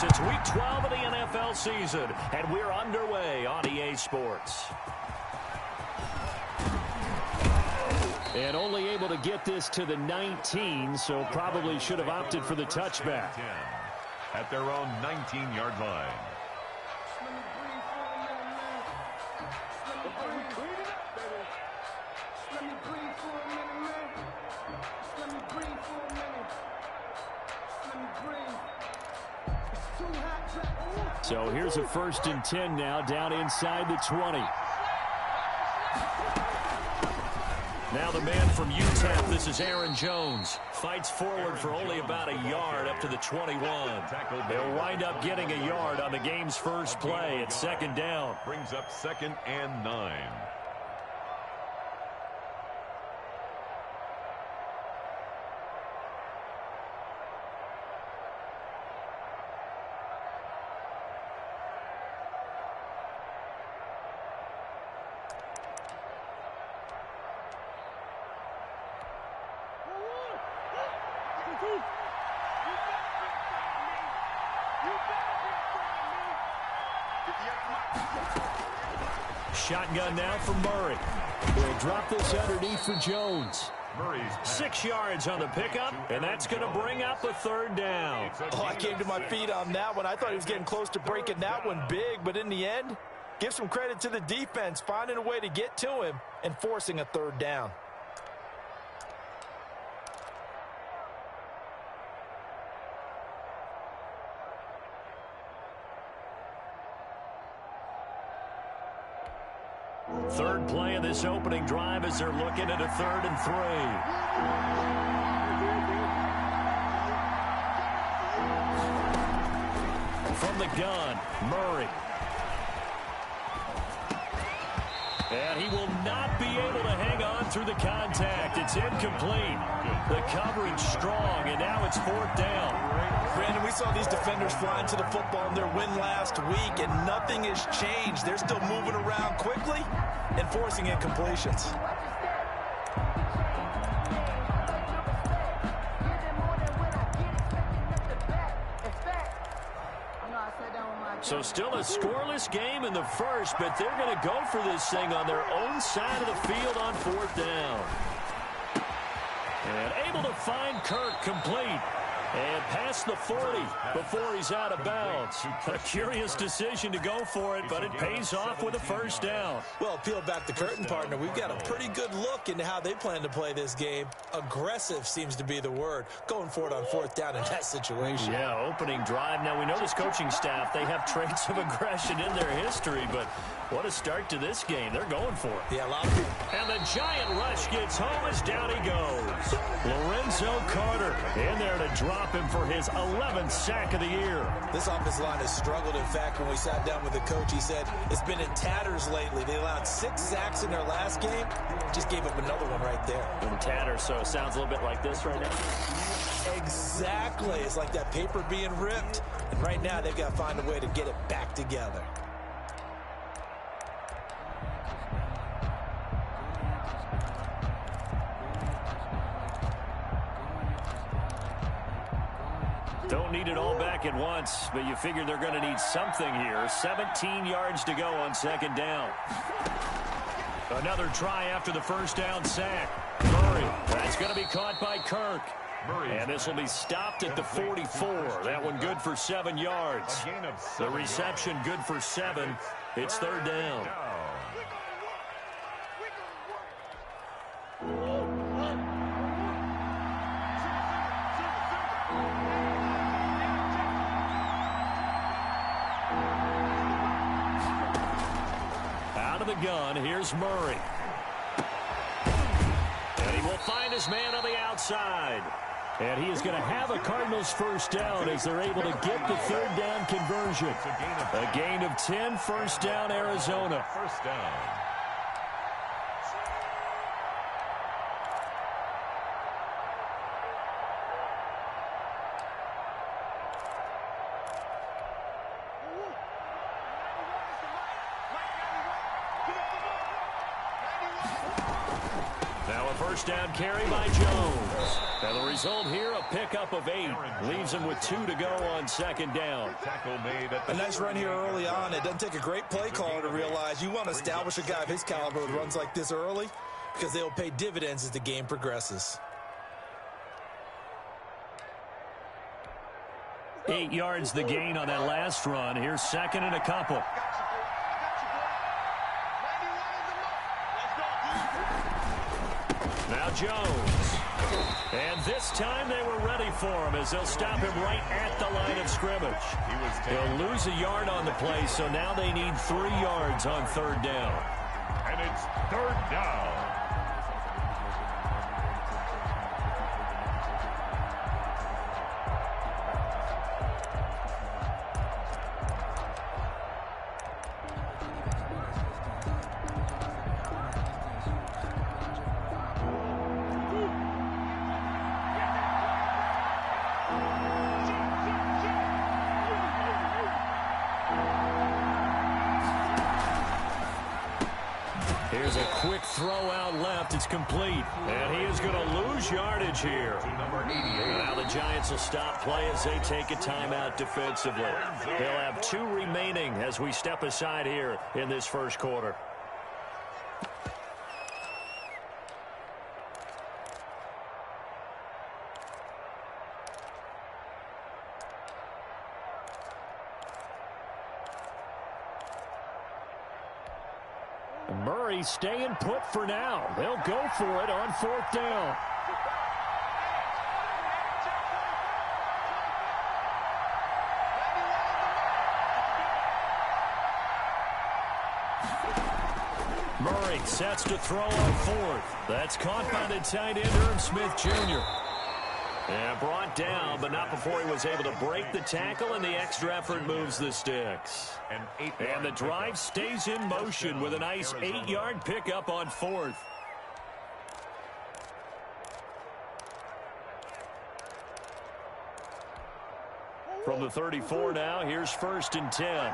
Yes, it's Week 12 of the NFL season, and we're underway on EA Sports. And only able to get this to the 19, so probably should have opted for the touchback. At their own 19-yard line. So here's a 1st and 10 now, down inside the 20. Now the man from UTEP, this is Aaron Jones. Fights forward for only about a yard up to the 21. They'll wind up getting a yard on the game's first play at 2nd down. Brings up 2nd and 9. Shotgun now for Murray. He'll drop this underneath for Jones. 6 yards on the pickup, and that's going to bring up a 3rd down. Oh, I came to my feet on that one. I thought he was getting close to breaking that one big, but in the end, give some credit to the defense, finding a way to get to him and forcing a 3rd down. Third play of this opening drive as they're looking at a 3rd and 3. From the gun, Murray. And he will not be able to hang on through the contact. It's incomplete. The coverage strong, and now it's 4th down. Brandon, we saw these defenders flying to the football in their win last week, and nothing has changed. They're still moving around quickly and forcing incompletions. So still a scoreless game in the first, but they're going to go for this thing on their own side of the field on 4th down. And able to find Kirk complete. And past the 40 before he's out of bounds. A curious decision to go for it, but it pays off with a 1st down. Well, peel back the curtain, partner. We've got a pretty good look into how they plan to play this game. Aggressive seems to be the word. Going for it on 4th down in that situation. Yeah, opening drive. Now, we know this coaching staff, they have traits of aggression in their history, but what a start to this game. They're going for it. Yeah, a lot of people. And the giant rush gets home as down he goes. Lorenzo Carter in there to drop him for his 11th sack of the year. This offensive line has struggled. In fact, when we sat down with the coach, he said it's been in tatters lately. They allowed 6 sacks in their last game. Just gave up another one right there. In tatters, so it sounds a little bit like this right now. Exactly. It's like that paper being ripped. And right now, they've got to find a way to get it back together. Don't need it all back at once, but you figure they're going to need something here. 17 yards to go on 2nd down. Another try after the 1st down sack. Murray, that's going to be caught by Kirk. And this will be stopped at the 44. That one good for 7 yards. The reception good for 7. It's 3rd down. The gun. Here's Murray. And he will find his man on the outside. And he is going to have a Cardinals 1st down as they're able to get the 3rd down conversion. A gain of 10, 1st down Arizona. 1st down. first down carry by Jones. And the result here, a pickup of 8. Leaves him with 2 to go on second down. A nice run here early on. It doesn't take a great play caller to realize you want to establish a guy of his caliber with runs like this early because they'll pay dividends as the game progresses. 8 yards the gain on that last run. Here's second and a couple. Now Jones. And this time they were ready for him as they'll stop him right at the line of scrimmage. He'll lose a yard on the play, so now they need 3 yards on third down. And it's third down. Here's a quick throw out left. It's complete. And he is going to lose yardage here. Now the Giants will stop play as they take a timeout defensively. They'll have 2 remaining as we step aside here in this first quarter. Murray staying put for now. They'll go for it on fourth down. Murray sets to throw on fourth. That's caught by the tight end, Irv Smith Jr. And brought down, but not before he was able to break the tackle, and the extra effort moves the sticks. And the drive stays in motion with a nice 8-yard pickup on fourth. From the 34 now, here's first and 10.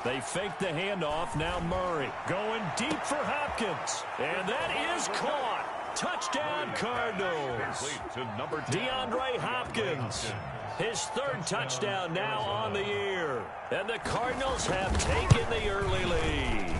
They fake the handoff. Now Murray going deep for Hopkins. And that is caught. Touchdown, Cardinals. DeAndre Hopkins. His 3rd touchdown now on the year. And the Cardinals have taken the early lead.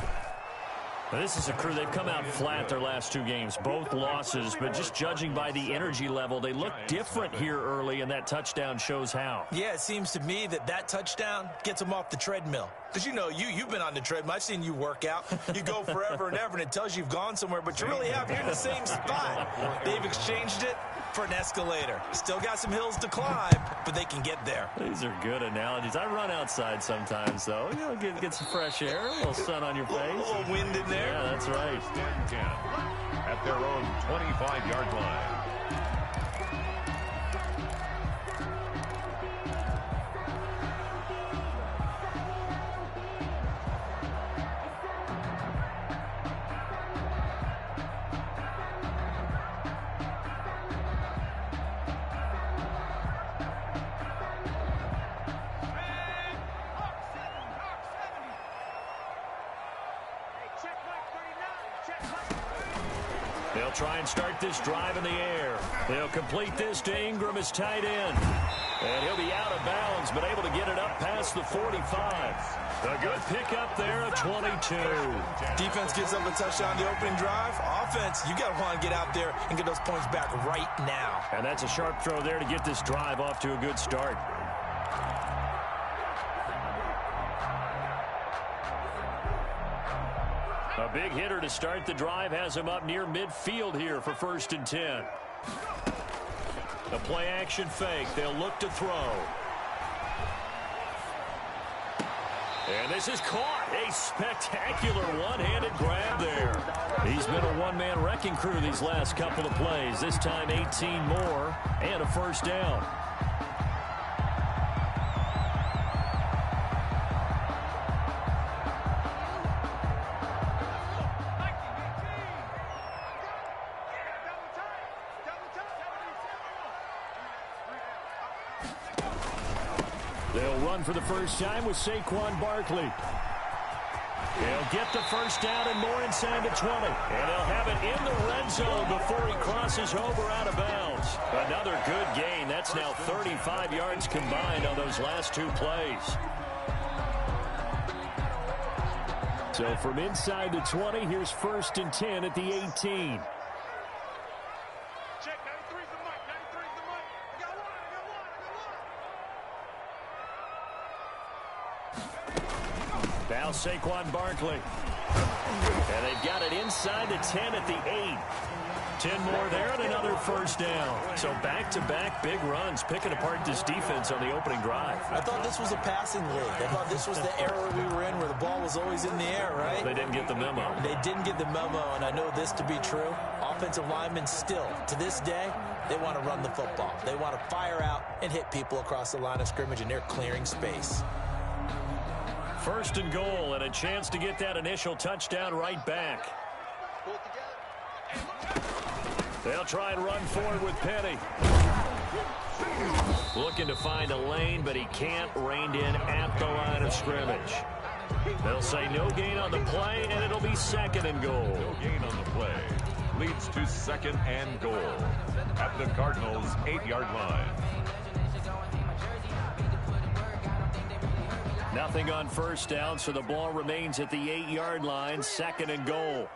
Now, this is a crew. They've come out flat their last 2 games, both losses, but just judging by the energy level, they look different here early, and that touchdown shows how. Yeah, it seems to me that touchdown gets them off the treadmill. Because, you know, you've been on the treadmill. I've seen you work out. You go forever and ever, and it tells you you've gone somewhere, but you really have. You're in the same spot. They've exchanged it for an escalator. Still got some hills to climb, but they can get there. These are good analogies. I run outside sometimes, though. You know, get some fresh air, a little sun on your face. A little wind in there. Yeah, that's right. At their own 25-yard line. They'll try and start this drive in the air. They'll complete this to Ingram as tight end. And he'll be out of bounds, but able to get it up past the 45. A good pickup there of 22. Defense gives up a touchdown the opening drive. Offense, you got to want to get out there and get those points back right now. And that's a sharp throw there to get this drive off to a good start. A big hitter to start the drive has him up near midfield here for first and 10. The play action fake. They'll look to throw. And this is caught. A spectacular one-handed grab there. He's been a one-man wrecking crew these last couple of plays. This time 18 more and a first down. They'll run for the first time with Saquon Barkley. He'll get the first down and more inside the 20. And they'll have it in the red zone before he crosses over out of bounds. Another good gain. That's now 35 yards combined on those last two plays. So from inside the 20, here's 1st and 10 at the 18. Check, 93's the mic, 93's the mic. I got one. Now Saquon Barkley. And they've got it inside the 10 at the 8. 10 more there and another first down. So back-to-back big runs, picking apart this defense on the opening drive. I thought this was a passing league. I thought this was the era we were in where the ball was always in the air, right? They didn't get the memo. They didn't get the memo, and I know this to be true. Offensive linemen still, to this day, they want to run the football. They want to fire out and hit people across the line of scrimmage, and they're clearing space. 1st and goal, and a chance to get that initial touchdown right back. They'll try and run forward with Penny. Looking to find a lane, but he can't. Reined in at the line of scrimmage. They'll say no gain on the play, and it'll be 2nd and goal. No gain on the play. Leads to 2nd and goal at the Cardinals' 8-yard line. Nothing on first down, so the ball remains at the 8-yard line. 2nd and goal.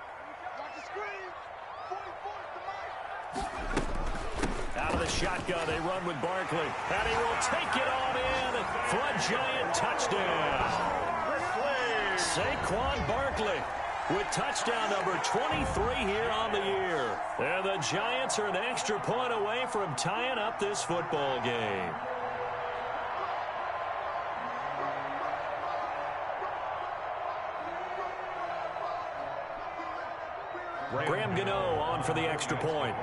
Out of the shotgun, they run with Barkley. And he will take it on in for a giant touchdown. Saquon Barkley with touchdown number 23 here on the year. And the Giants are an extra point away from tying up this football game. Graham Gano on for the extra point.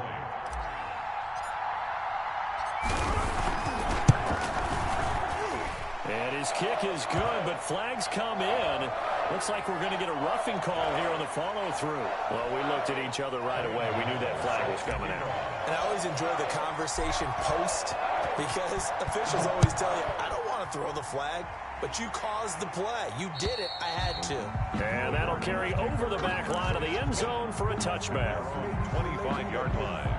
And his kick is good, but flags come in. Looks like we're going to get a roughing call here on the follow-through. Well, we looked at each other right away. We knew that flag was coming out. And I always enjoy the conversation post because officials always tell you, I don't want to throw the flag, but you caused the play. You did it. I had to. And that'll carry over the back line of the end zone for a touchback. 25-yard line.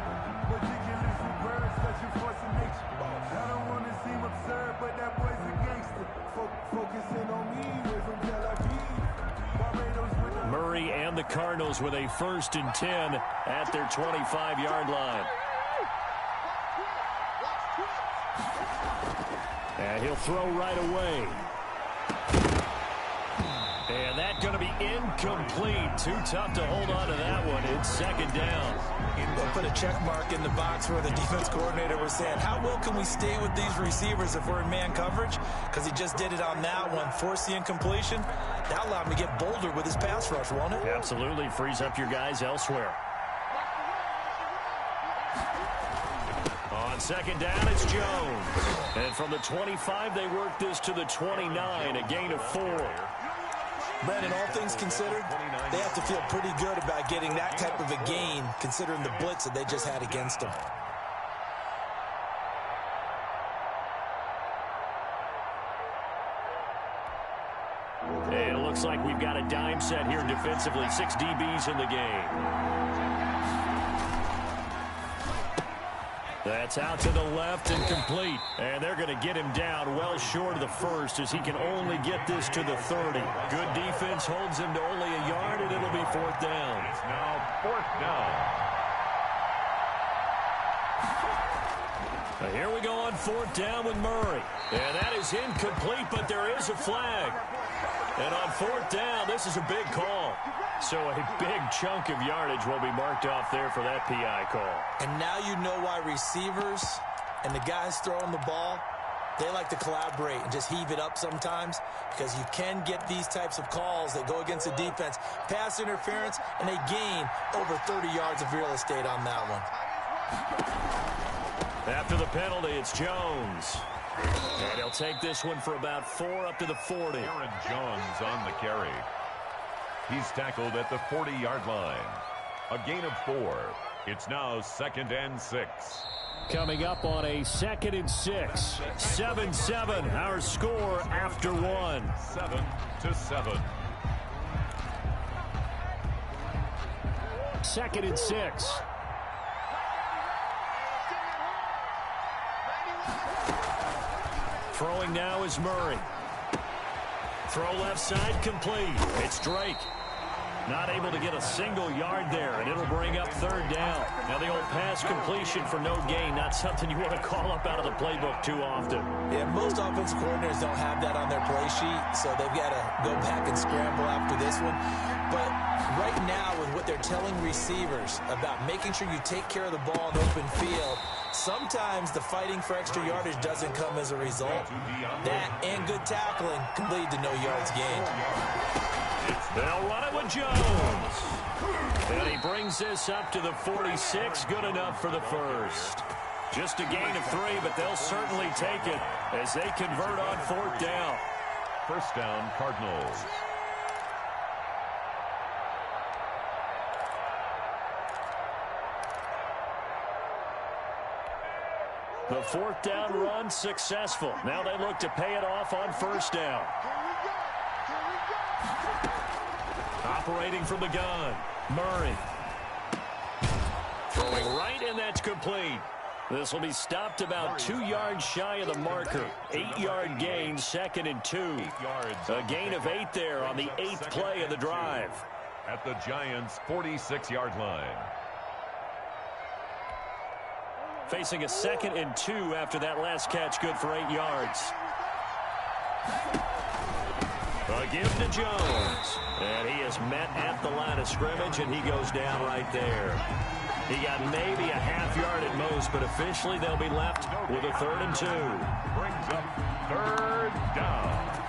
Murray and the Cardinals with a 1st and 10 at their 25-yard line. And he'll throw right away. And that's going to be incomplete. Too tough to hold on to that one. It's 2nd down. They'll put a check mark in the box where the defense coordinator was saying, how well can we stay with these receivers if we're in man coverage? Because he just did it on that one. Forced the incompletion. That allowed him to get bolder with his pass rush, won't it? Absolutely. Frees up your guys elsewhere. On 2nd down, it's Jones. And from the 25, they work this to the 29, a gain of 4. Brandon, all things considered, they have to feel pretty good about getting that type of a gain, considering the blitz that they just had against them. And it looks like we've got a dime set here defensively. 6 DBs in the game. That's out to the left and complete. And they're going to get him down well short of the 1st as he can only get this to the 30. Good defense holds him to only a yard, and it'll be 4th down. It's now 4th down. Now here we go on 4th down with Murray. And that is incomplete, but there is a flag. And on 4th down, this is a big call. So a big chunk of yardage will be marked off there for that PI call. And now you know why receivers and the guys throwing the ball, they like to collaborate and just heave it up sometimes, because you can get these types of calls that go against the defense. Pass interference, and they gain over 30 yards of real estate on that one. After the penalty, it's Jones. And he'll take this one for about 4 up to the 40. Aaron Jones on the carry. He's tackled at the 40-yard line. A gain of 4. It's now 2nd and 6. Coming up on a 2nd and 6. 7-7, our score after 1. 7-7. 2nd and 6. Throwing now is Murray. Throw left side complete. It's Drake. Not able to get a single yard there, and it'll bring up 3rd down. Now the old pass completion for no gain, not something you want to call up out of the playbook too often. Yeah, most offensive coordinators don't have that on their play sheet, so they've got to go back and scramble after this one. But right now, with what they're telling receivers about making sure you take care of the ball in open field, sometimes the fighting for extra yardage doesn't come as a result. That and good tackling can lead to no yards gained. They'll run it with Jones. And he brings this up to the 46. Good enough for the first. Just a gain of 3, but they'll certainly take it as they convert on 4th down. 1st down, Cardinals. The 4th down run successful. Now they look to pay it off on 1st down. Operating from the gun, Murray. Throwing right, and that's complete. This will be stopped about 2 yards shy of the marker. 8-yard gain, 2nd and 2. 8 yards. A gain of 8 there on the 8th play of the drive. At the Giants' 46-yard line. Facing a 2nd and 2 after that last catch, good for 8 yards. A give to Jones. And he is met at the line of scrimmage, and he goes down right there. He got maybe a half yard at most, but officially they'll be left with a 3rd and 2. Brings up 3rd down.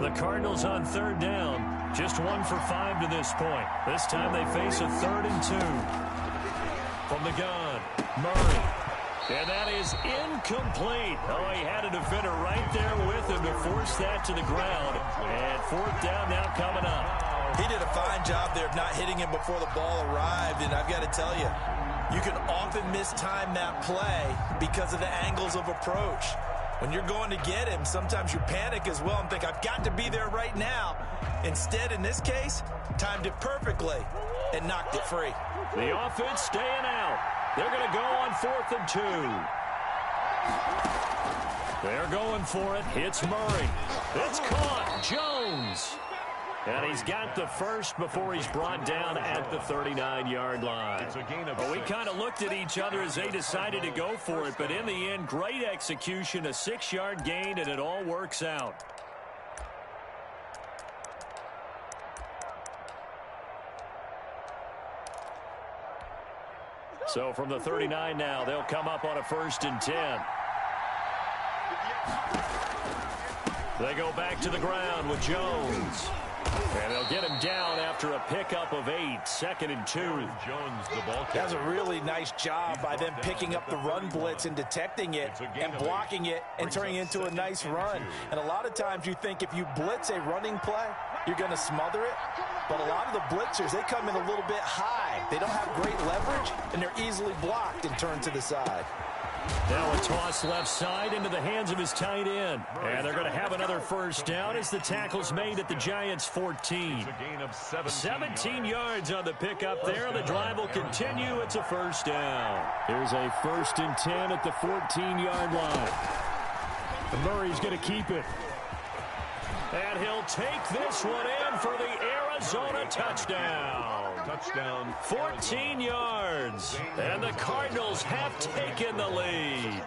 The Cardinals on 3rd down, just 1 for 5 to this point. This time they face a 3rd and 2. From the gun, Murray. And that is incomplete. Oh, he had a defender right there with him to force that to the ground. And 4th down now coming up. He did a fine job there of not hitting him before the ball arrived, and I've got to tell you, you can often mistime that play because of the angles of approach. When you're going to get him, sometimes you panic as well and think, I've got to be there right now. Instead, in this case, timed it perfectly and knocked it free. The offense staying out. They're going to go on 4th and 2. They're going for it. It's Murray. It's caught. Jones. And he's got the first before he's brought down at the 39-yard line. It's a gain of Well, we 6. kind of looked at each other as they decided to go for it, but in the end, great execution, a 6-yard gain, and it all works out. So from the 39 now, they'll come up on a 1st and 10. They go back to the ground with Jones. And they'll get him down after a pickup of 8, 2nd and 2. Jones, the ball carrier. That's a really nice job by them picking up the run blitz and detecting it and blocking it and turning it into a nice run. And a lot of times you think if you blitz a running play, you're going to smother it. But a lot of the blitzers, they come in a little bit high. They don't have great leverage, and they're easily blocked and turned to the side. Now a toss left side into the hands of his tight end. And they're going to have another 1st down as the tackle's made at the Giants' 14. It's a gain of 17 yards on the pickup there. The drive will continue. It's a 1st down. Here's a 1st and 10 at the 14-yard line. And Murray's going to keep it. And he'll take this one in for the Arizona touchdown. Touchdown. 14 yards. And the Cardinals have taken the lead.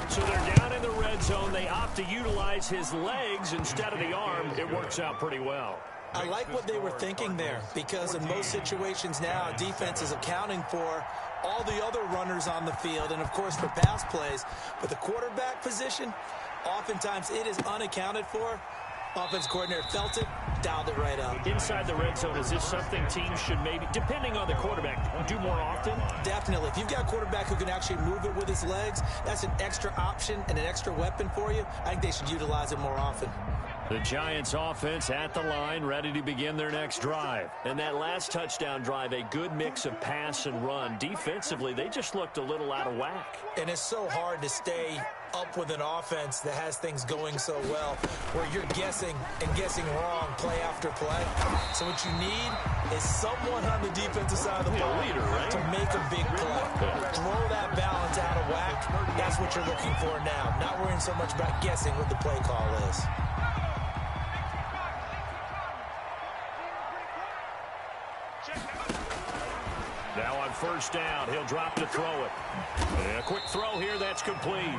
So they're down in the red zone. They opt to utilize his legs instead of the arm. It works out pretty well. I like what they were thinking there, because in most situations now, defense is accounting for all the other runners on the field and, of course, for pass plays. But the quarterback position, oftentimes it is unaccounted for. Offense coordinator felt it, dialed it right up. Inside the red zone, is this something teams should maybe, depending on the quarterback, do more often? Definitely. If you've got a quarterback who can actually move it with his legs, that's an extra option and an extra weapon for you. I think they should utilize it more often. The Giants offense at the line, ready to begin their next drive. And that last touchdown drive, a good mix of pass and run. Defensively, they just looked a little out of whack. And it's so hard to stay up with an offense that has things going so well, where you're guessing and guessing wrong play after play. So what you need is someone on the defensive side of the ball to make a big play. Throw that balance out of whack. That's what you're looking for now. Not worrying so much about guessing what the play call is. Now on first down, he'll drop to throw it. And a quick throw here, that's complete.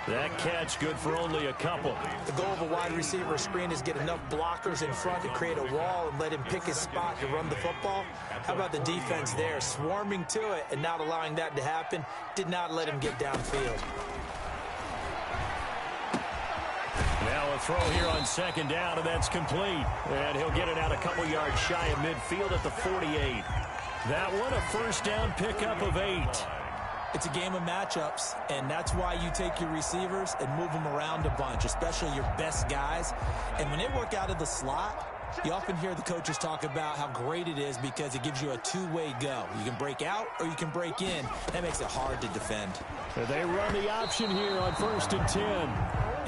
That catch good for only a couple. The goal of a wide receiver screen is get enough blockers in front to create a wall and let him pick his spot to run the football. How about the defense there, swarming to it and not allowing that to happen? Did not let him get downfield. Now a throw here on second down, and that's complete. And he'll get it out a couple yards shy of midfield at the 48. That one a first down pickup of 8. It's a game of matchups, and that's why you take your receivers and move them around a bunch, especially your best guys. And when they work out of the slot, you often hear the coaches talk about how great it is because it gives you a two-way go. You can break out or you can break in. That makes it hard to defend. They run the option here on first and 10.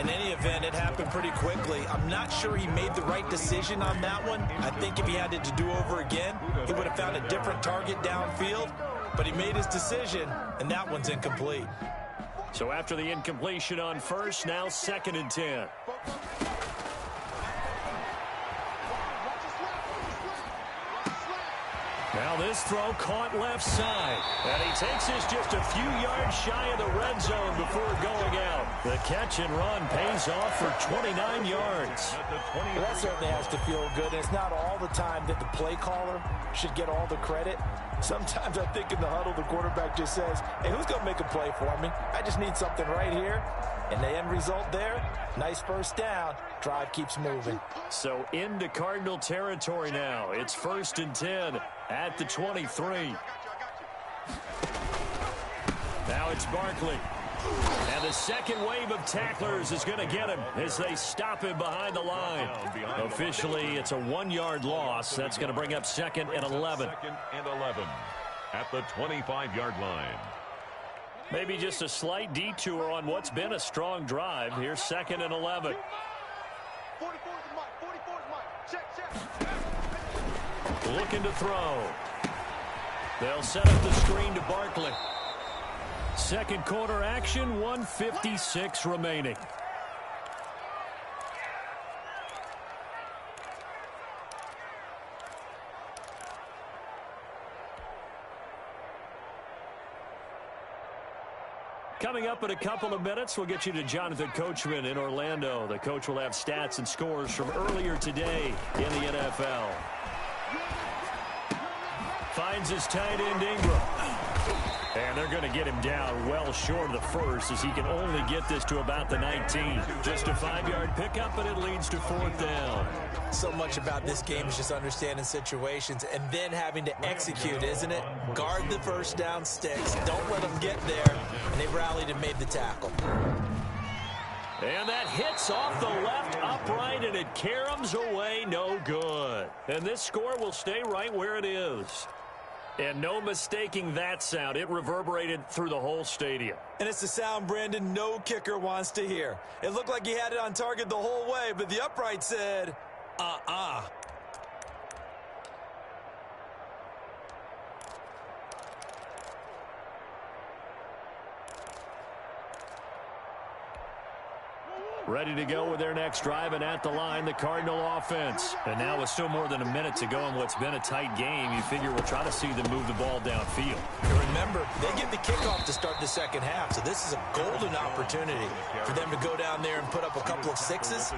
In any event, it happened pretty quickly. I'm not sure he made the right decision on that one. I think if he had it to do over again, he would have found a different target downfield. But he made his decision, and that one's incomplete. So after the incompletion on first, now second and 10. Now this throw caught left side. And he takes this just a few yards shy of the red zone before going out. The catch and run pays off for 29 yards. Well, that certainly has to feel good. And it's not all the time that the play caller should get all the credit. Sometimes I think in the huddle, the quarterback just says, hey, who's going to make a play for me? I just need something right here. And the end result there, nice first down. Drive keeps moving. So into Cardinal territory now. It's first and 10 at the 23. Now it's Barkley. And the second wave of tacklers is going to get him as they stop him behind the line. Officially, it's a 1-yard loss. That's going to bring up second and 11. Second and 11 at the 25-yard line. Maybe just a slight detour on what's been a strong drive. Here's second and 11. 44 is the mic. 44 is mic. Check. Looking to throw. They'll set up the screen to Barkley. Second quarter action, 1:56 remaining. Coming up in a couple of minutes, we'll get you to Jonathan Coachman in Orlando. The coach will have stats and scores from earlier today in the NFL. Finds his tight end Ingram. And they're going to get him down well short of the first as he can only get this to about the 19. Just a 5-yard pickup, and it leads to fourth down. So much about this game is just understanding situations and then having to execute, isn't it? Guard the first down sticks. Don't let them get there. And they rallied and made the tackle. And that hits off the left upright, and it caroms away no good. And this score will stay right where it is. And no mistaking that sound. It reverberated through the whole stadium. And it's the sound, Brandon, no kicker wants to hear. It looked like he had it on target the whole way, but the upright said, Ready to go with their next drive, and at the line, the Cardinal offense. And now with still more than a minute to go in what's been a tight game, you figure we'll try to see them move the ball downfield. And remember, they get the kickoff to start the second half, so this is a golden opportunity for them to go down there and put up a couple of sixes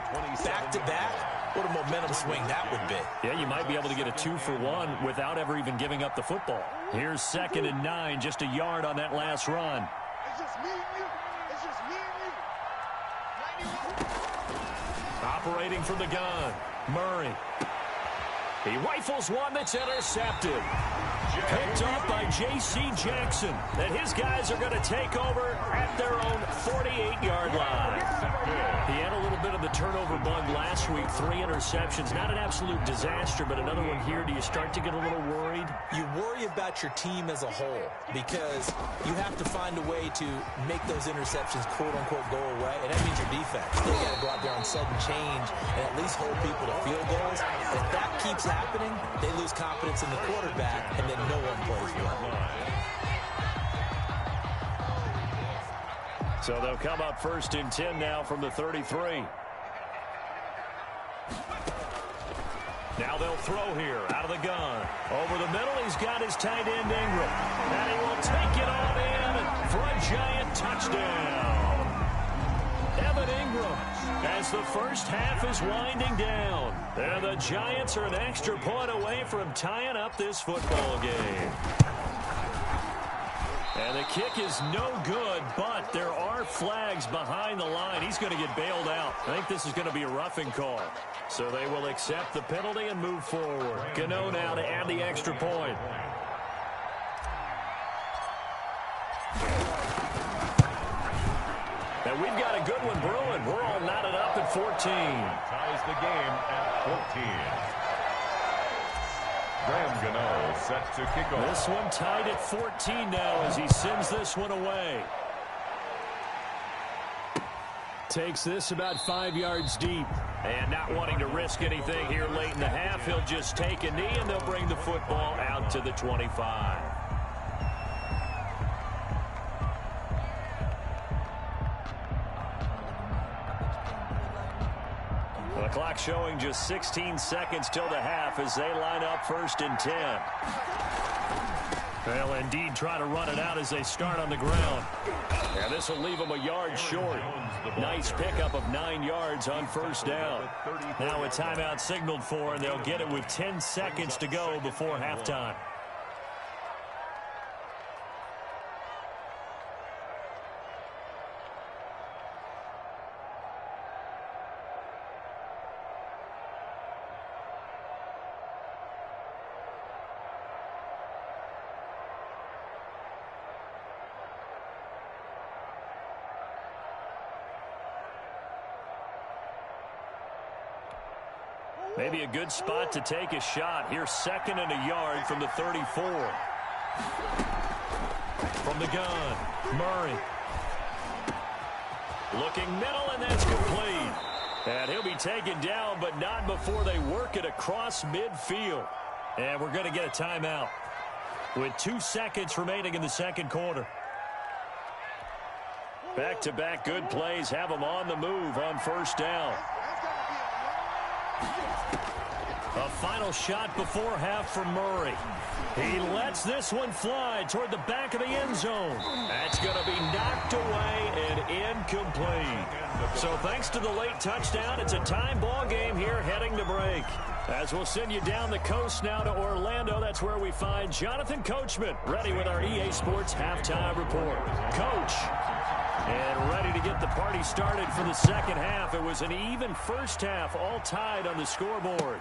back-to-back. What a momentum swing that would be. Yeah, you might be able to get a 2-for-1 without ever even giving up the football. Here's second and 9, just a yard on that last run. It's just me and you. It's just me and you. Operating from the gun, Murray. He rifles one that's intercepted. Picked off by J.C. Jackson. And his guys are going to take over at their own 48-yard line. He had a little bit of the turnover bug last week. 3 interceptions. Not an absolute disaster, but another one here. Do you start to get a little worried? You worry about your team as a whole because you have to find a way to make those interceptions, quote-unquote, go away. And that means your defense. They got to go out there on sudden change and at least hold people to field goals. And if that keeps happening, they lose confidence in the quarterback, and then no one plays well. So they'll come up 1st and 10 now from the 33. Now they'll throw here out of the gun. Over the middle, he's got his tight end Ingram. And he will take it on in for a giant touchdown. Evan Ingram, as the first half is winding down. And the Giants are an extra point away from tying up this football game. And the kick is no good, but there are flags behind the line. He's going to get bailed out. I think this is going to be a roughing call. So they will accept the penalty and move forward. Gano now to add the extra point. And we've got a good one brewing. We're all knotted up at 14. Ties the game at 14. Graham Gano set to kick off. This one tied at 14 now as he sends this one away. Takes this about 5 yards deep. And not wanting to risk anything here late in the half, he'll just take a knee and they'll bring the football out to the 25. The clock showing just 16 seconds till the half as they line up 1st and 10. They'll indeed try to run it out as they start on the ground. And this will leave them a yard short. Nice pickup of 9 yards on 1st down. Now a timeout signaled for, and they'll get it with 10 seconds to go before halftime. Maybe a good spot to take a shot. Here's 2nd and a yard from the 34. From the gun, Murray. Looking middle, and that's complete. And he'll be taken down, but not before they work it across midfield. And we're going to get a timeout with 2 seconds remaining in the second quarter. Back-to-back good plays have them on the move on 1st down. A final shot before half for Murray. He lets this one fly toward the back of the end zone. That's going to be knocked away and incomplete. So thanks to the late touchdown, it's a time ball game here heading to break. As we'll send you down the coast now to Orlando, that's where we find Jonathan Coachman, ready with our EA Sports halftime report. Coach. And ready to get the party started for the second half. It was an even first half, all tied on the scoreboard.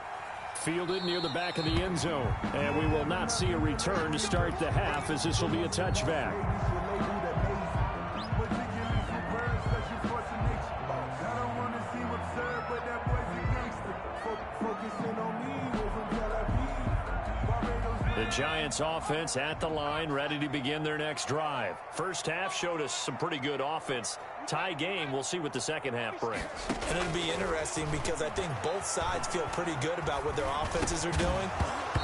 Fielded near the back of the end zone. And we will not see a return to start the half as this will be a touchback. The Giants offense at the line, ready to begin their next drive. First half showed us some pretty good offense. Tie game, we'll see what the second half brings. And it'll be interesting because I think both sides feel pretty good about what their offenses are doing.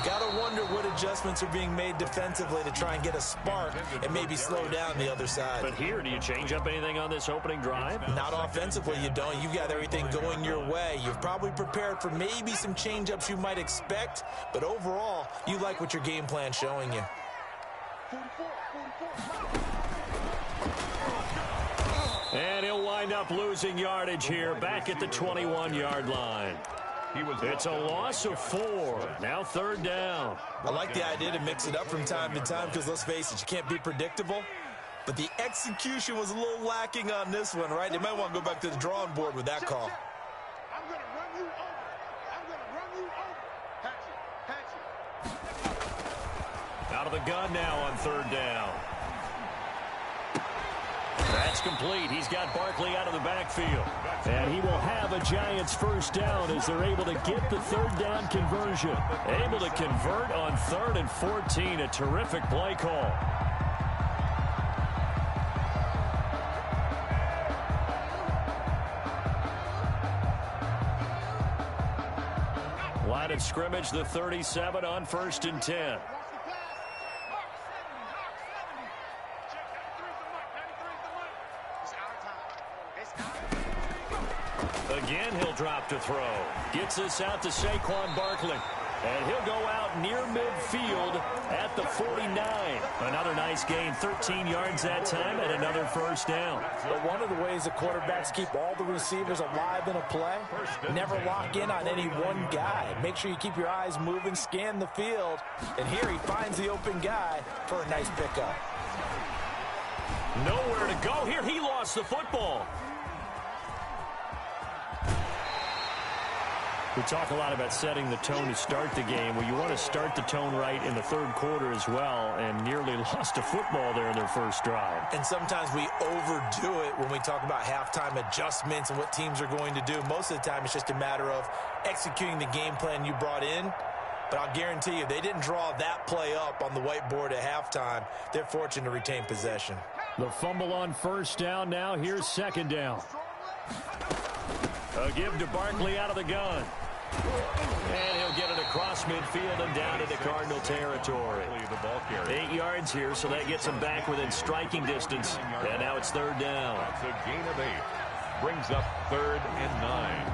Got to wonder what adjustments are being made defensively to try and get a spark and maybe slow down the other side. But here, do you change up anything on this opening drive? Not offensively, you don't. You've got everything going your way. You've probably prepared for maybe some change-ups you might expect, but overall, you like what your game plan's showing you. And he'll wind up losing yardage here back at the 21-yard line. It's a loss of 4. Now 3rd down. I like the idea to mix it up from time to time because, let's face it, you can't be predictable. But the execution was a little lacking on this one, right? They might want to go back to the drawing board with that call. I'm going to run you over. I'm going to run you over. Patch it. Out Out of the gun now on third down. That's complete. He's got Barkley out of the backfield. And he will have a Giants first down as they're able to get the third down conversion. Able to convert on 3rd and 14. A terrific play call. Line of scrimmage, the 37 on 1st and 10. Again, he'll drop to throw. Gets this out to Saquon Barkley. And he'll go out near midfield at the 49. Another nice gain, 13 yards that time, and another first down. But one of the ways the quarterbacks keep all the receivers alive in a play, never lock in on any one guy. Make sure you keep your eyes moving, scan the field. And here he finds the open guy for a nice pickup. Nowhere to go here. He lost the football. We talk a lot about setting the tone to start the game. Well, you want to start the tone right in the 3rd quarter as well, and nearly lost a football there in their first drive. And sometimes we overdo it when we talk about halftime adjustments and what teams are going to do. Most of the time, it's just a matter of executing the game plan you brought in. But I'll guarantee you, they didn't draw that play up on the whiteboard at halftime. They're fortunate to retain possession. The fumble on first down now. Here's 2nd down. A give to Barkley out of the gun. And he'll get it across midfield and down into Cardinal territory. 8 yards here, so that gets him back within striking distance. And now it's 3rd down. That's a gain of 8. Brings up 3rd and 9.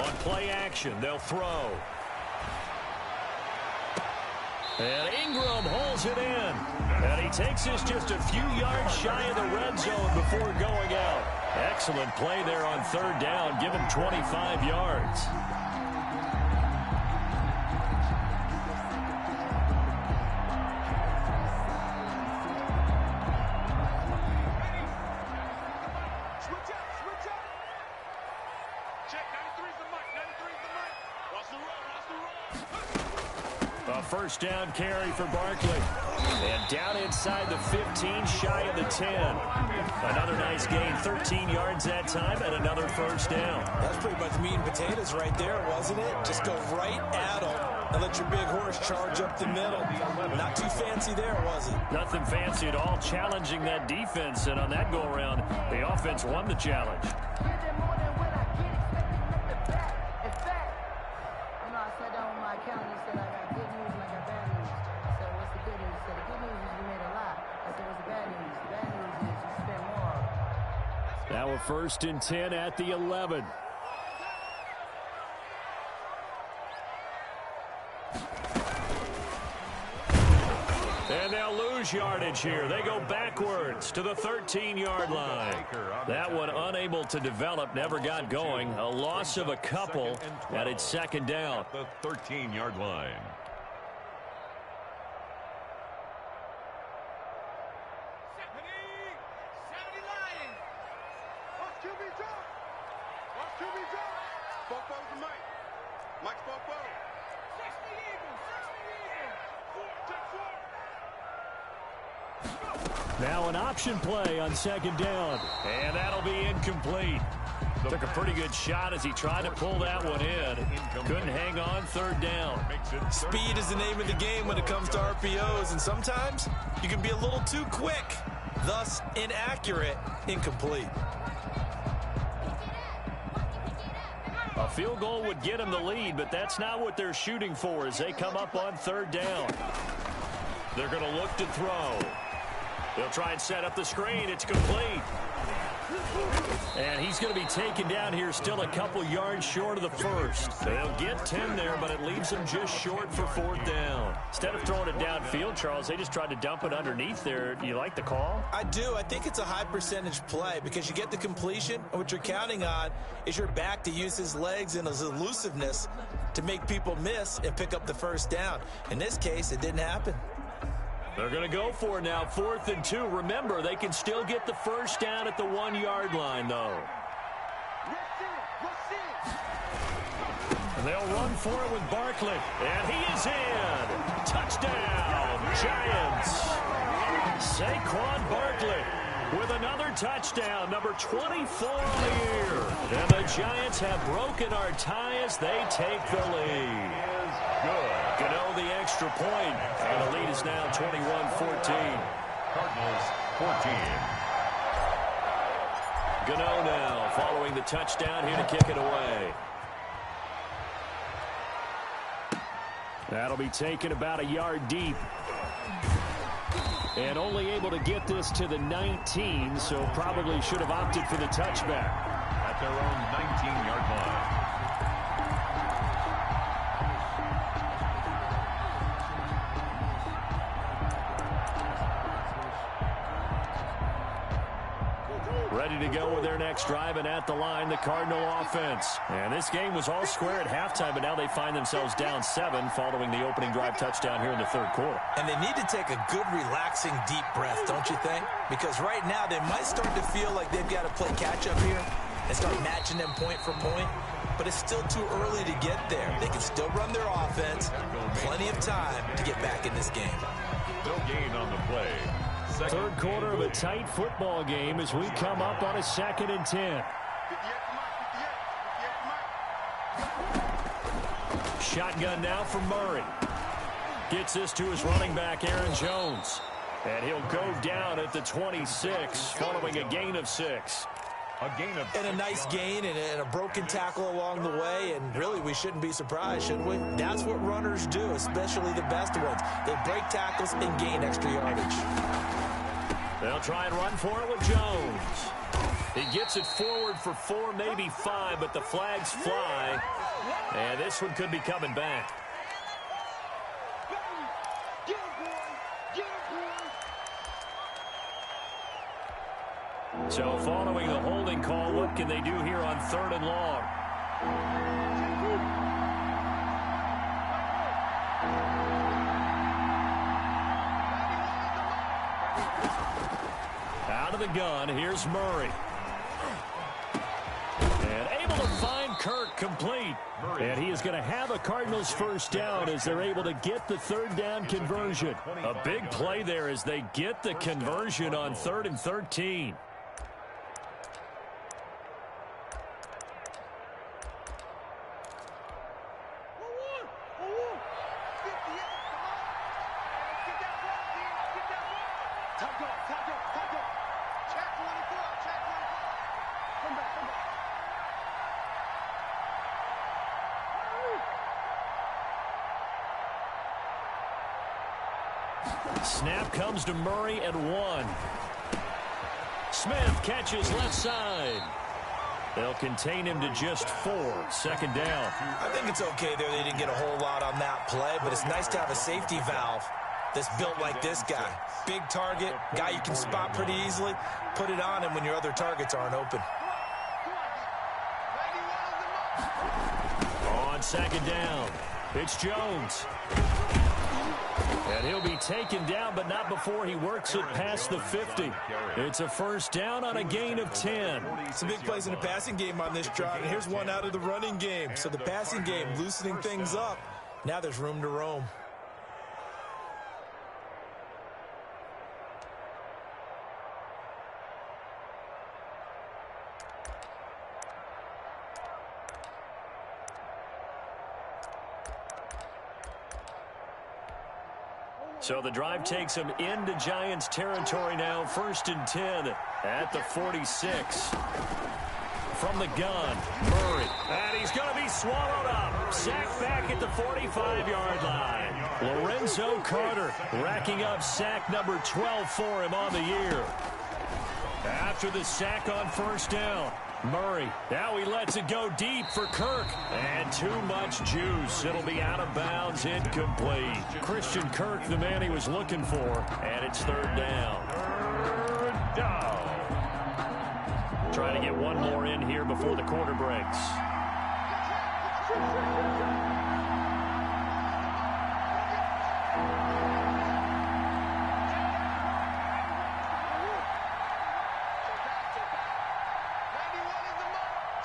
On play action, they'll throw. And Ingram holds it in. And he takes this just a few yards shy of the red zone before going out. Excellent play there on 3rd down. Give him 25 yards. Switch up. Check, 93's the mic. 93's the mic. Watch the run. A first down carry for Barkley. And down inside the 15, shy of the 10. Another nice gain, 13 yards that time, and another first down. That's pretty much meat and potatoes right there, wasn't it? Just go right at them and let your big horse charge up the middle. Not too fancy there, was it? Nothing fancy at all, challenging that defense. And on that go-around, the offense won the challenge. Now a 1st and 10 at the 11. And they'll lose yardage here. They go backwards to the 13-yard line. That one unable to develop, never got going. A loss of a couple, and it's 2nd down. The 13-yard line. Now an option play on 2nd down. And that'll be incomplete. Took a pretty good shot as he tried to pull that one in. Couldn't hang on, 3rd down. Speed is the name of the game when it comes to RPOs, and sometimes you can be a little too quick, thus inaccurate, incomplete. A field goal would get him the lead, but that's not what they're shooting for as they come up on 3rd down. They're going to look to throw. They'll try and set up the screen. It's complete. And he's going to be taken down here still a couple yards short of the first. They'll get 10 there, but it leaves them just short for 4th down. Instead of throwing it downfield, Charles, they just tried to dump it underneath there. Do you like the call? I do. I think it's a high percentage play because you get the completion, and what you're counting on is your back to use his legs and his elusiveness to make people miss and pick up the first down. In this case, it didn't happen. They're going to go for it now, 4th and 2. Remember, they can still get the first down at the 1-yard line, though. And they'll run for it with Barkley. And he is in. Touchdown, Giants. Saquon Barkley with another touchdown, number 24 on the year. And the Giants have broken our tie as they take the lead. Good. Gano the extra point, and the lead is now 21-14. Cardinals 14. Gano now following the touchdown here to kick it away. That'll be taken about a yard deep. And only able to get this to the 19, so probably should have opted for the touchback. At their own 19-yard line. Ready to go with their next drive, and at the line, the Cardinal offense. And this game was all square at halftime, but now they find themselves down 7 following the opening drive touchdown here in the third quarter. And they need to take a good, relaxing, deep breath, don't you think? Because right now, they might start to feel like they've got to play catch-up here and start matching them point for point. But it's still too early to get there. They can still run their offense. Plenty of time to get back in this game. No gain on the play. Third quarter of a tight football game as we come up on a 2nd and 10. Shotgun now for Murray. Gets this to his running back, Aaron Jones. And he'll go down at the 26 following a gain of 6. And a nice gain and a broken tackle along the way, and really we shouldn't be surprised, should we? That's what runners do, especially the best ones. They break tackles and gain extra yardage. They'll try and run for it with Jones. He gets it forward for 4, maybe 5, but the flags fly, and this one could be coming back. So following the holding call, what can they do here on 3rd and long? Out of the gun, here's Murray. And able to find Kirk complete. And he is going to have a Cardinals first down as they're able to get the 3rd down conversion. A big play there as they get the conversion on 3rd and 13. Snap comes to Murray at 1. Smith catches left side. They'll contain him to just 4. 2nd down. I think it's okay there. They didn't get a whole lot on that play, but it's nice to have a safety valve that's built like this guy. Big target, guy you can spot pretty easily. Put it on him when your other targets aren't open. On 2nd down, it's Jones. And he'll be taken down, but not before he works it past the 50. It's a first down on a gain of 10. Some big plays in the passing game on this drive, and here's one out of the running game. So the passing game loosening things up. Now there's room to roam. So the drive takes him into Giants territory now. 1st and 10 at the 46. From the gun, Murray. And he's going to be swallowed up. Sacked back at the 45-yard line. Lorenzo Carter racking up sack number 12 for him on the year. After the sack on 1st down, Murray, now he lets it go deep for Kirk. And too much juice. It'll be out of bounds, incomplete. Christian Kirk, the man he was looking for. And it's 3rd down. 3rd down. Trying to get one more in here before the quarter breaks.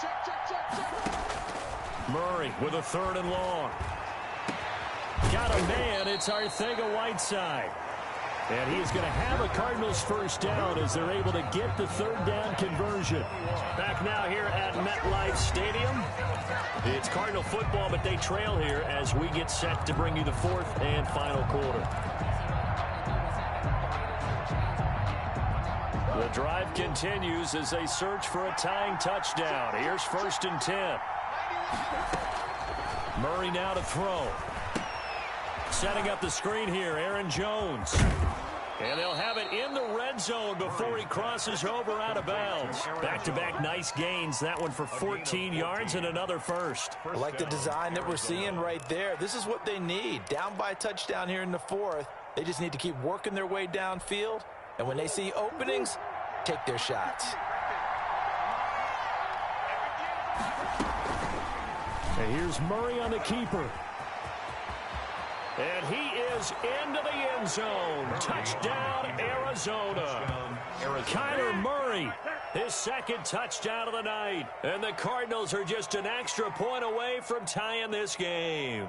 Check Murray with a 3rd and long. Got a man. It's Arcega-Whiteside. And he is going to have a Cardinals first down as they're able to get the 3rd down conversion. Back now here at MetLife Stadium. It's Cardinal football, but they trail here as we get set to bring you the 4th and final quarter. The drive continues as they search for a tying touchdown. Here's 1st and 10. Murray now to throw. Setting up the screen here, Aaron Jones. And they'll have it in the red zone before he crosses over out of bounds. Back-to-back nice gains. That one for 14 yards and another first. I like the design that we're seeing right there. This is what they need. Down by a touchdown here in the 4th. They just need to keep working their way downfield. And when they see openings, take their shots. And here's Murray on the keeper. And he is into the end zone. Touchdown, Arizona. Kyler Murray, his 2nd touchdown of the night. And the Cardinals are just an extra point away from tying this game.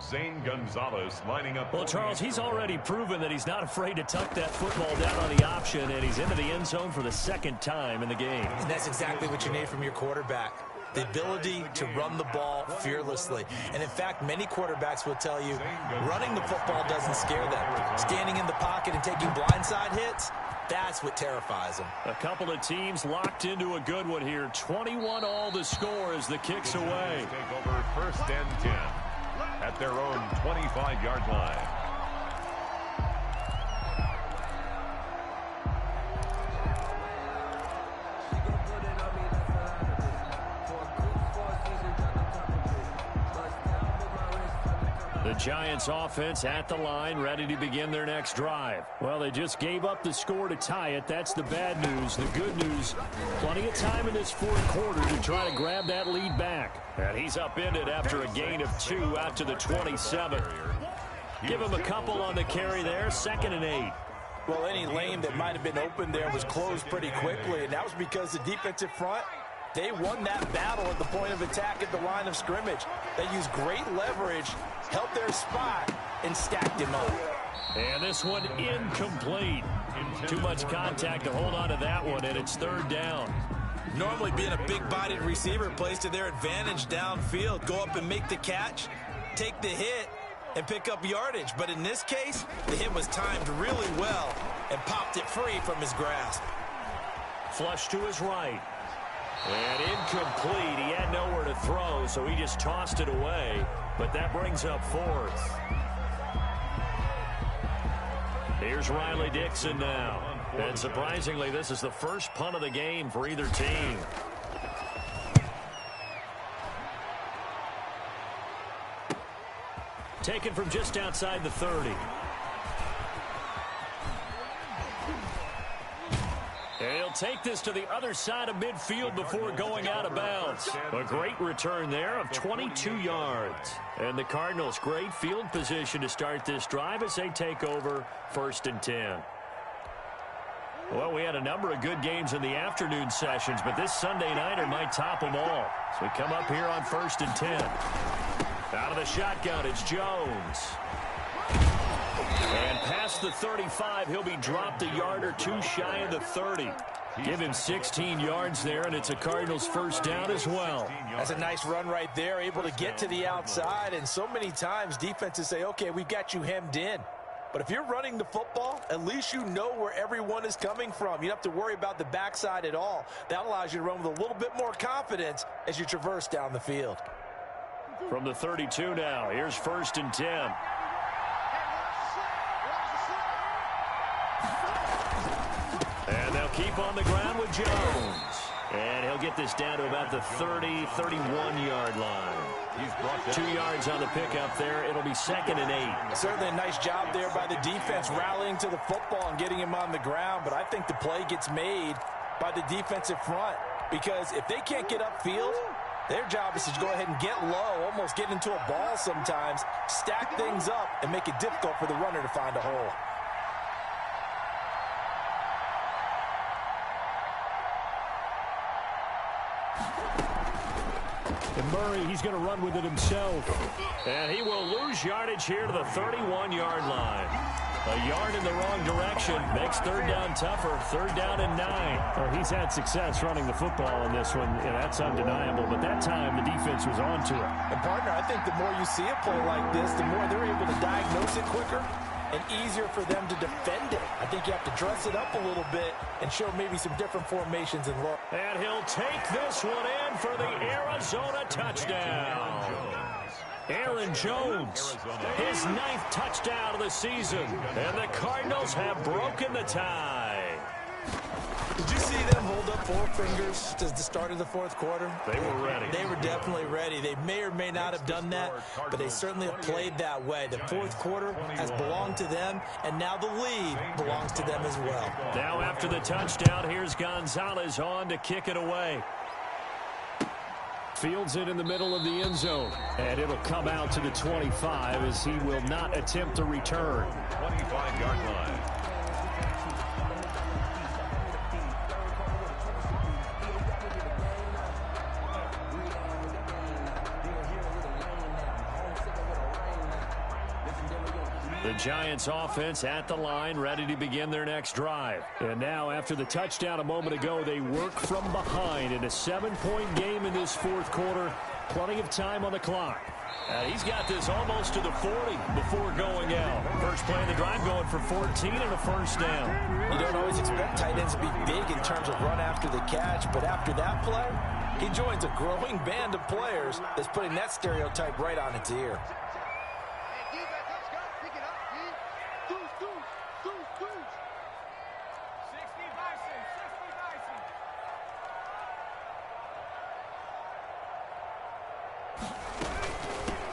Zane Gonzalez lining up. Well, Charles, he's already proven that he's not afraid to tuck that football down on the option, and he's into the end zone for the 2nd time in the game. And that's exactly what you need from your quarterback. The ability to run the ball fearlessly. And in fact, many quarterbacks will tell you running the football doesn't scare them. Standing in the pocket and taking blindside hits, that's what terrifies them. A couple of teams locked into a good one here. 21 all the score as the kicks away. Take over 1st and 10 at their own 25-yard line. The Giants offense at the line, ready to begin their next drive. Well, they just gave up the score to tie it. That's the bad news. The good news, plenty of time in this 4th quarter to try to grab that lead back. And he's upended after a gain of 2 out to the 27. Give him a couple on the carry there, 2nd and 8. Well, any lane that might have been open there was closed pretty quickly, and that was because the defensive front, they won that battle at the point of attack at the line of scrimmage. They used great leverage, held their spot, and stacked him up. And this one incomplete. Too much contact to hold on to that one, and it's 3rd down. Normally being a big-bodied receiver plays to their advantage downfield. Go up and make the catch, take the hit, and pick up yardage. But in this case, the hit was timed really well and popped it free from his grasp. Flush to his right. And incomplete. He had nowhere to throw, so he just tossed it away. But that brings up 4th. Here's Riley Dixon now. And surprisingly, this is the first punt of the game for either team. Taken from just outside the 30. And he'll take this to the other side of midfield before going out of bounds. A great return there of 22 yards. And the Cardinals, great field position to start this drive as they take over 1st and 10. Well, we had a number of good games in the afternoon sessions, but this Sunday nighter might top them all. So we come up here on 1st and 10. Out of the shotgun, it's Jones. And past the 35, he'll be dropped a yard or 2 shy of the 30. Give him 16 yards there, and it's a Cardinals first down as well. That's a nice run right there, able to get to the outside. And so many times defenses say, okay, we've got you hemmed in. But if you're running the football, at least you know where everyone is coming from. You don't have to worry about the backside at all. That allows you to run with a little bit more confidence as you traverse down the field. From the 32 now, here's 1st and 10. And they'll keep on the ground with Jones. And he'll get this down to about the 30, 31-yard line. He's brought 2 yards on the pickup there. It'll be 2nd and 8. Certainly a nice job there by the defense rallying to the football and getting him on the ground. But I think the play gets made by the defensive front, because if they can't get upfield, their job is to go ahead and get low, almost get into a ball sometimes, stack things up, and make it difficult for the runner to find a hole. And Murray, he's going to run with it himself. And he will lose yardage here to the 31-yard line. A yard in the wrong direction makes third down tougher. Third down and 9. Well, he's had success running the football in this one. Yeah, that's undeniable. But that time, the defense was on to it. And, partner, I think the more you see a play like this, the more they're able to diagnose it quicker and easier for them to defend it. I think you have to dress it up a little bit and show maybe some different formations and look. And he'll take this one in for the Arizona touchdown. Aaron Jones, his 9th touchdown of the season. And the Cardinals have broken the tie. Did you see them hold up 4 fingers to the start of the fourth quarter? They were ready. They were definitely ready. They may or may not have done that, but they certainly have played that way. The fourth quarter has belonged to them, and now the lead belongs to them as well. Now after the touchdown, here's Gonzalez on to kick it away. Fields it in the middle of the end zone. And it'll come out to the 25 as he will not attempt to return. 25-yard line. The Giants offense at the line, ready to begin their next drive. And now after the touchdown a moment ago, they work from behind in a 7-point game in this fourth quarter. Plenty of time on the clock. He's got this almost to the 40 before going out. First play of the drive going for 14 and a first down. You don't always expect tight ends to be big in terms of run after the catch, but after that play, he joins a growing band of players that's putting that stereotype right on its ear.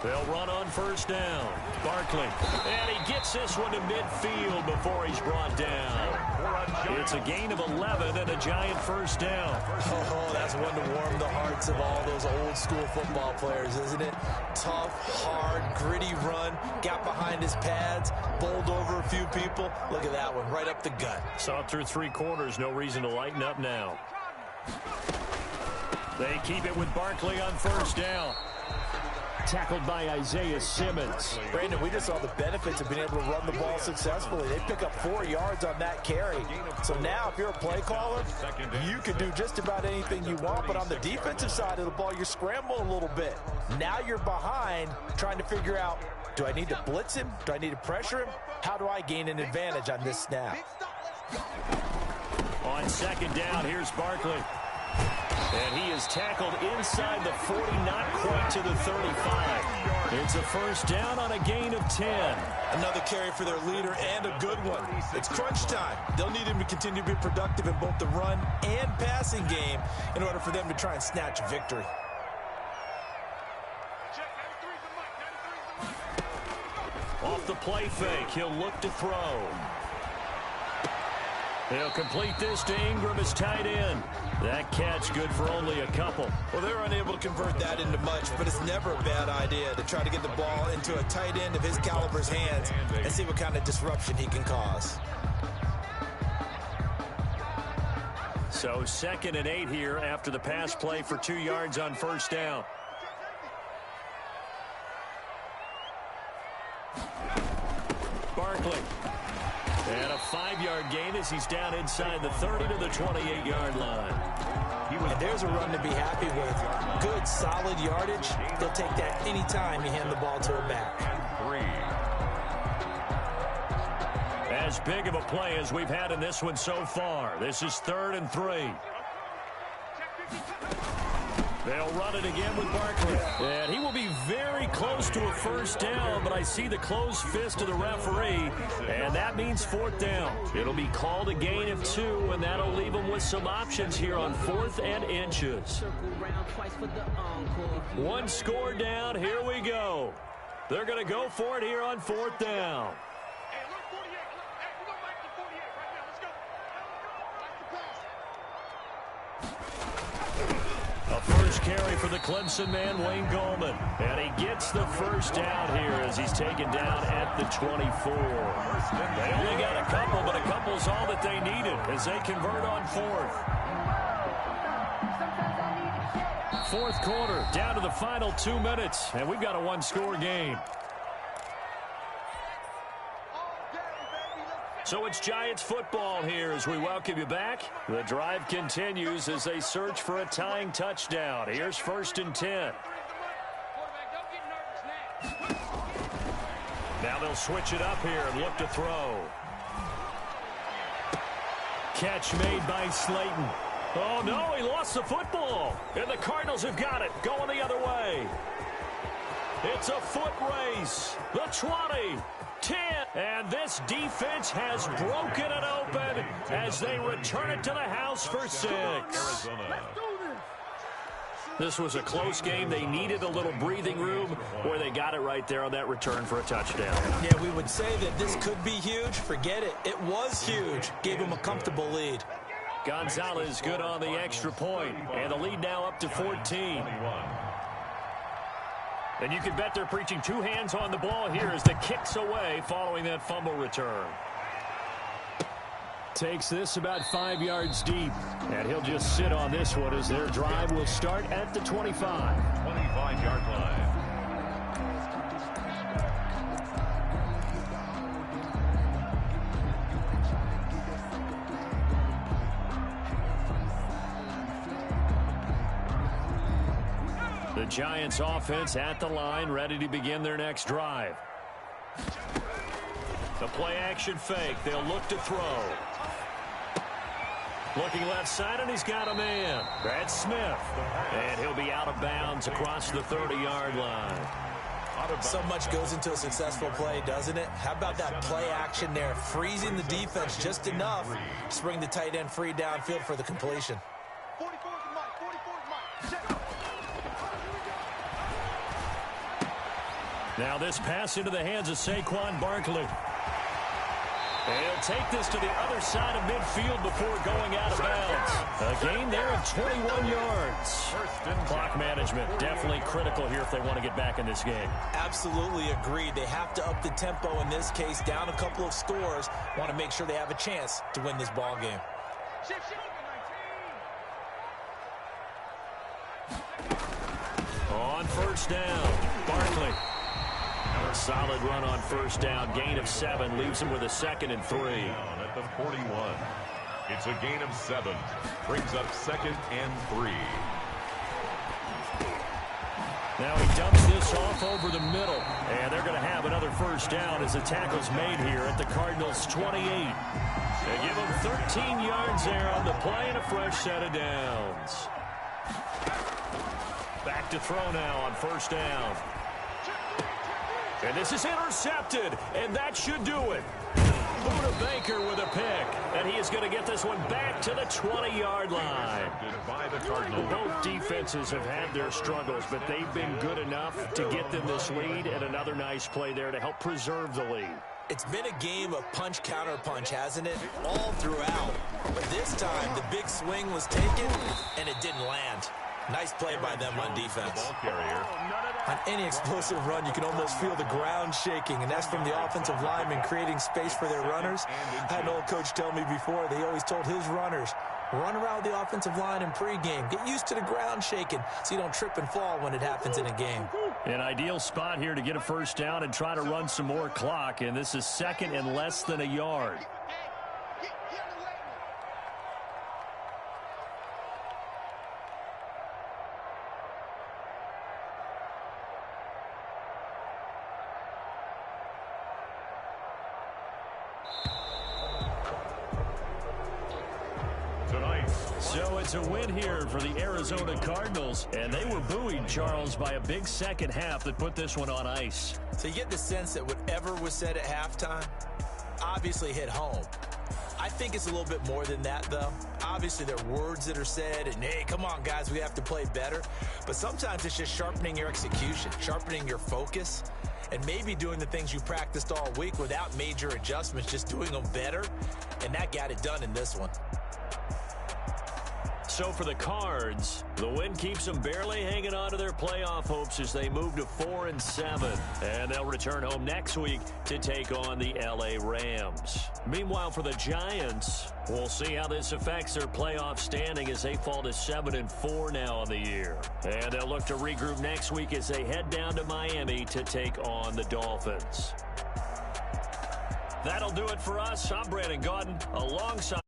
They'll run on first down. Barkley. And he gets this one to midfield before he's brought down. It's a gain of 11 and a Giant first down. Oh, that's one to warm the hearts of all those old school football players, isn't it? Tough, hard, gritty run. Got behind his pads, bowled over a few people. Look at that one, right up the gut. Saw it through 3 quarters. No reason to lighten up now. They keep it with Barkley on first down. Tackled by Isaiah Simmons. Brandon, we just saw the benefits of being able to run the ball successfully. They pick up 4 yards on that carry. So now if you're a play caller, you can do just about anything you want. But on the defensive side of the ball, you're scrambling a little bit. Now you're behind trying to figure out, do I need to blitz him? Do I need to pressure him? How do I gain an advantage on this snap? On second down, here's Barkley. And he is tackled inside the 40, not quite to the 35. It's a first down on a gain of 10. Another carry for their leader and a good one. It's crunch time. They'll need him to continue to be productive in both the run and passing game in order for them to try and snatch victory. Off the play fake, he'll look to throw. He'll complete this to Ingram as tight end. That catch good for only a couple. Well, they're unable to convert that into much, but it's never a bad idea to try to get the ball into a tight end of his caliber's hands and see what kind of disruption he can cause. So 2nd and 8 here after the pass play for 2 yards on first down. Barkley. And a 5-yard gain as he's down inside the 30 to the 28-yard line. And there's a run to be happy with. Good, solid yardage. They'll take that any time you hand the ball to a back. As big of a play as we've had in this one so far. This is 3rd and 3. They'll run it again with Barkley. And he will be very close to a first down, but I see the closed fist of the referee, and that means 4th down. It'll be called a gain of 2, and that'll leave them with some options here on 4th and inches. 1 score down. Here we go. They're going to go for it here on 4th down. First carry for the Clemson man, Wayne Gallman. And he gets the first down here as he's taken down at the 24. They only got a couple, but a couple's all that they needed as they convert on 4th. Fourth quarter, down to the final 2 minutes, and we've got a one-score game. So it's Giants football here as we welcome you back. The drive continues as they search for a tying touchdown. Here's 1st and 10. Now they'll switch it up here and look to throw. Catch made by Slayton. Oh, no, he lost the football. And the Cardinals have got it, going the other way. It's a foot race. The 20, 10, and this defense has broken it open as they return it to the house for 6. This was a close game. They needed a little breathing room, or they got it right there on that return for a touchdown. Yeah, we would say that this could be huge. Forget it. It was huge. Gave him a comfortable lead. Gonzalez good on the extra point, and the lead now up to 14. And you can bet they're preaching 2 hands on the ball here as the kick's away following that fumble return. Takes this about 5 yards deep, and he'll just sit on this one as their drive will start at the 25. 25-yard line. The Giants offense at the line, ready to begin their next drive. The play action fake. They'll look to throw. Looking left side, and he's got a man. That's Smith. And he'll be out of bounds across the 30-yard line. So much goes into a successful play, doesn't it? How about that play action there? Freezing the defense just enough to bring the tight end free downfield for the completion. 44 is Mike. 44 is Mike. Check. Now this pass into the hands of Saquon Barkley. And he'll take this to the other side of midfield before going out of bounds. A gain there of 21 yards. Clock management definitely critical here if they want to get back in this game. Absolutely agreed. They have to up the tempo in this case, down a couple of scores. Want to make sure they have a chance to win this ball game. On first down, Barkley. A solid run on first down. Gain of 7 leaves him with a 2nd and 3. At the 41. It's a gain of 7. Brings up 2nd and 3. Now he dumps this off over the middle. And they're going to have another first down as the tackle's made here at the Cardinals' 28. They give him 13 yards there on the play and a fresh set of downs. Back to throw now on first down. And this is intercepted, and that should do it. Buda Baker with a pick, and he is going to get this one back to the 20-yard line. Both defenses have had their struggles, but they've been good enough to get them this lead, and another nice play there to help preserve the lead. It's been a game of punch-counter-punch, hasn't it? All throughout. But this time, the big swing was taken, and it didn't land. Nice play by them on defense. On any explosive run, you can almost feel the ground shaking, and that's from the offensive linemen creating space for their runners. I had an old coach tell me before, they always told his runners, run around the offensive line in pregame. Get used to the ground shaking so you don't trip and fall when it happens in a game. An ideal spot here to get a first down and try to run some more clock, and this is 2nd and less than a yard. So it's a win here for the Arizona Cardinals, and they were buoyed, Charles, by a big second half that put this one on ice. So you get the sense that whatever was said at halftime obviously hit home. I think it's a little bit more than that, though. Obviously, there are words that are said, and, hey, come on, guys, we have to play better. But sometimes it's just sharpening your execution, sharpening your focus, and maybe doing the things you practiced all week without major adjustments, just doing them better, and that got it done in this one. So for the Cards, the win keeps them barely hanging on to their playoff hopes as they move to 4-7. And they'll return home next week to take on the L.A. Rams. Meanwhile, for the Giants, we'll see how this affects their playoff standing as they fall to 7-4 now on the year. And they'll look to regroup next week as they head down to Miami to take on the Dolphins. That'll do it for us. I'm Brandon Gaudin alongside